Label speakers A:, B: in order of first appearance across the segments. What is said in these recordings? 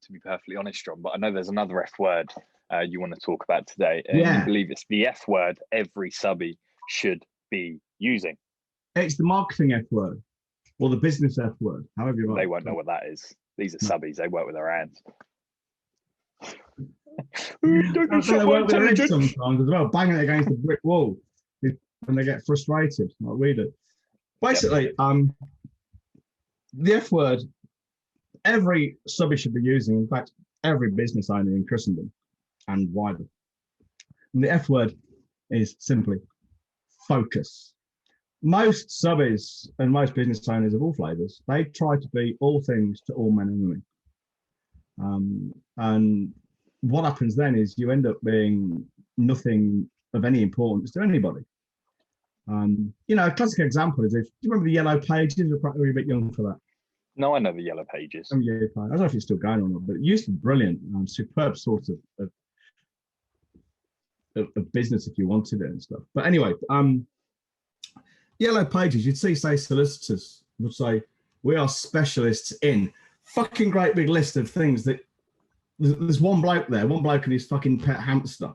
A: to be perfectly honest, John. But I know there's another F word you want to talk about today, and you
B: Yeah,
A: believe it's the F word every subbie should be using.
B: it's the marketing F word or the business F word, however you
A: They
B: like.
A: won't know what that is. These are
B: No.
A: subbies. They work with their hands. Don't you
B: I think
A: shut
B: they
A: my
B: work with their heads
A: intelligence.
B: sometimes as well, banging it against the brick wall when they get frustrated, like we do. Basically, the F word, every subby should be using, in fact, every business owner in Christendom and wider. And the F word is simply focus. Most subbies and most business owners of all flavors, they try to be all things to all men and women. And what happens then is you end up being nothing of any importance to anybody. A classic example is, if do you remember the Yellow Pages? You're probably a bit young for that.
A: No, I know the Yellow Pages.
B: I don't know if it's still going on, but it used to be brilliant, superb sort of business if you wanted it and stuff. But anyway, Yellow Pages, you'd see, say, solicitors would say, we are specialists in fucking great big list of things that there's one bloke and his fucking pet hamster,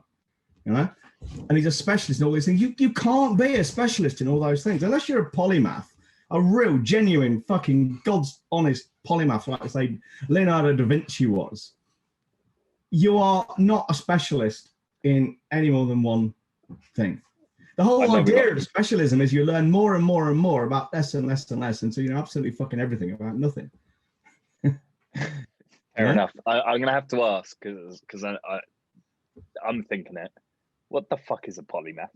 B: and he's a specialist in all these things. You can't be a specialist in all those things unless you're a polymath, a real, genuine, fucking God's honest polymath, like I say Leonardo da Vinci was. You are not a specialist in any more than one thing. The whole idea of specialism is you learn more and more and more about less and less and less until you know absolutely fucking everything about nothing.
A: Fair enough. I'm going to have to ask because I'm thinking it. What the fuck is a polymath?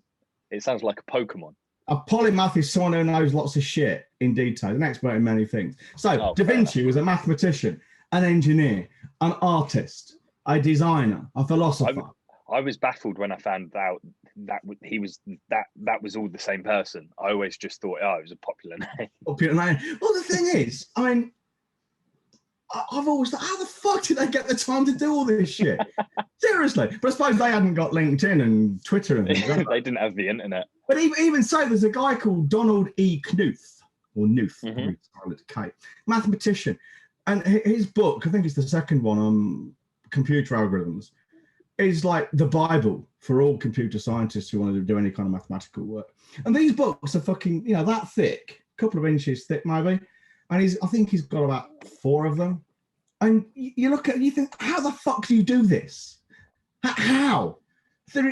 A: It sounds like a Pokemon.
B: A polymath is someone who knows lots of shit in detail, an expert in many things. So Da Vinci was a mathematician, an engineer, an artist, a designer, a philosopher.
A: I was baffled when I found out that he was that was all the same person. I always just thought, it was a popular name.
B: Popular name. Well, the thing is, I mean, I've always thought, how the fuck did they get the time to do all this shit? Seriously. But I suppose they hadn't got LinkedIn and Twitter and things.
A: They didn't have the internet.
B: But even so, there's a guy called Donald E. Knuth, or Knuth, mathematician. And his book, I think it's the second one on computer algorithms, is like the Bible for all computer scientists who want to do any kind of mathematical work. And these books are fucking, that thick, a couple of inches thick maybe. And I think he's got about 4 of them. And you look at it, you think, how the fuck do you do this? How?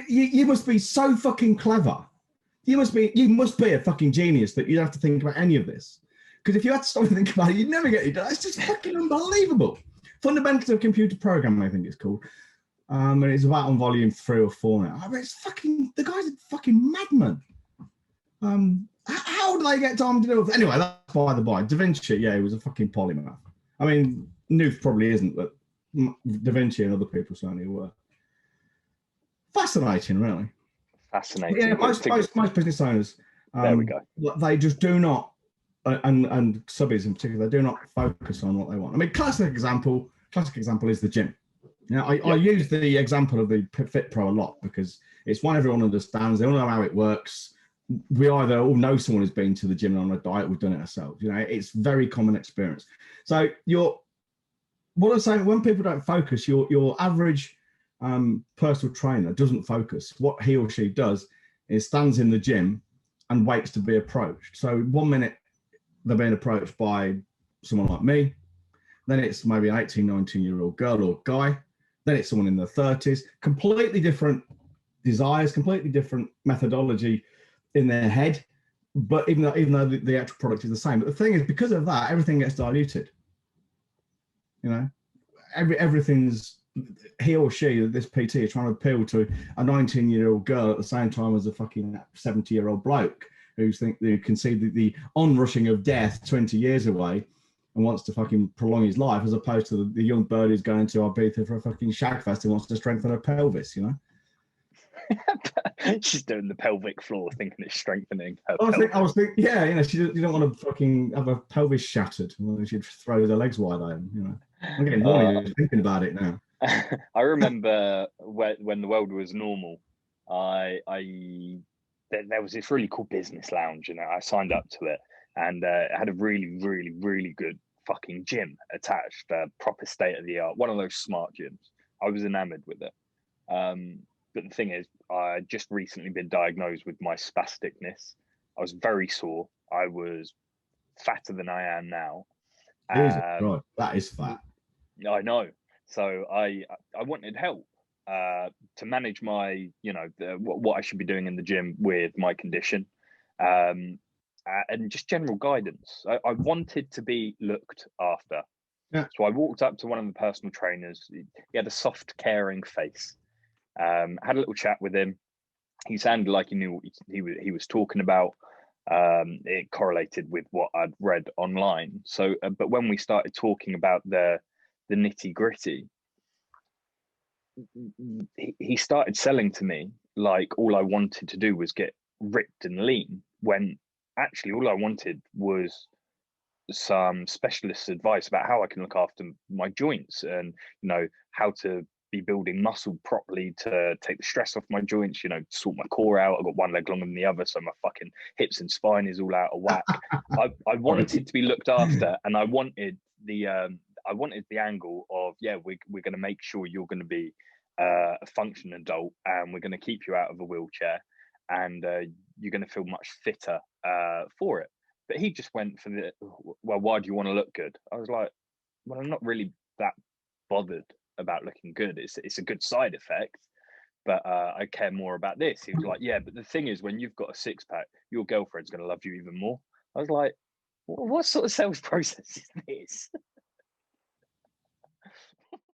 B: You must be so fucking clever. You must be a fucking genius that you don't have to think about any of this. Because if you had to stop and think about it, you'd never get it done. It's just fucking unbelievable. Fundamentals of Computer Programming, I think it's called. And it's about on volume 3 or 4 now. I mean, the guy's a fucking madman. How do they get time to do it? Anyway, that's by the by. Da Vinci, he was a fucking polymath. I mean, Knuth probably isn't, but Da Vinci and other people certainly were. Fascinating, really.
A: Fascinating.
B: Yeah, most business owners,
A: there we go.
B: They just do not, and subbies in particular, they do not focus on what they want. I mean, classic example is the gym. I use the example of the Fit Pro a lot because it's one everyone understands. They all know how it works. We either all know someone who's been to the gym on a diet, we've done it ourselves. It's very common experience. So what I'm saying, when people don't focus, your average personal trainer doesn't focus. What he or she does is stands in the gym and waits to be approached. So 1 minute they're being approached by someone like me. Then it's maybe an 18, 19-year-old girl or guy. Then it's someone in their 30s. Completely different desires, completely different methodology in their head. But even though the actual product is the same. But the thing is, because of that, everything gets diluted. Everything's he or she, this PT, is trying to appeal to a 19-year-old girl at the same time as a fucking 70-year-old bloke who can see the onrushing of death 20 years away and wants to fucking prolong his life, as opposed to the young bird who's going to Ibiza for a fucking shag fest and wants to strengthen her pelvis,
A: She's doing the pelvic floor, thinking it's strengthening her.
B: I was thinking, you don't want to fucking have her pelvis shattered. Well, she'd throw her legs wide open, I'm getting horny just thinking about it now.
A: I remember when the world was normal, there was this really cool business lounge, and I signed up to it, and it had a really, really, really good fucking gym attached, proper state of the art, one of those smart gyms. I was enamored with it. But the thing is, I just recently been diagnosed with my spasticness. I was very sore. I was fatter than I am now.
B: Jesus God, that is fat.
A: I know. So I wanted help to manage my, what I should be doing in the gym with my condition, and just general guidance. I wanted to be looked after.
B: Yeah.
A: So I walked up to one of the personal trainers. He had a soft, caring face. Had a little chat with him. He sounded like he knew what he was talking about. It correlated with what I'd read online. So, but when we started talking about the nitty gritty, he started selling to me like all I wanted to do was get ripped and lean, when actually all I wanted was some specialist advice about how I can look after my joints, and how to be building muscle properly to take the stress off my joints, sort my core out. I've got one leg longer than the other, so my fucking hips and spine is all out of whack. I wanted to be looked after, and I wanted the angle of, we're going to make sure you're going to be a functioning adult, and we're going to keep you out of a wheelchair, and you're going to feel much fitter for it. But he just went for why do you want to look good? I was like, well, I'm not really that bothered about looking good. It's a good side effect, but I care more about this. He was like, yeah, but the thing is, when you've got a six pack, your girlfriend's going to love you even more. I was like, what sort of sales process is this?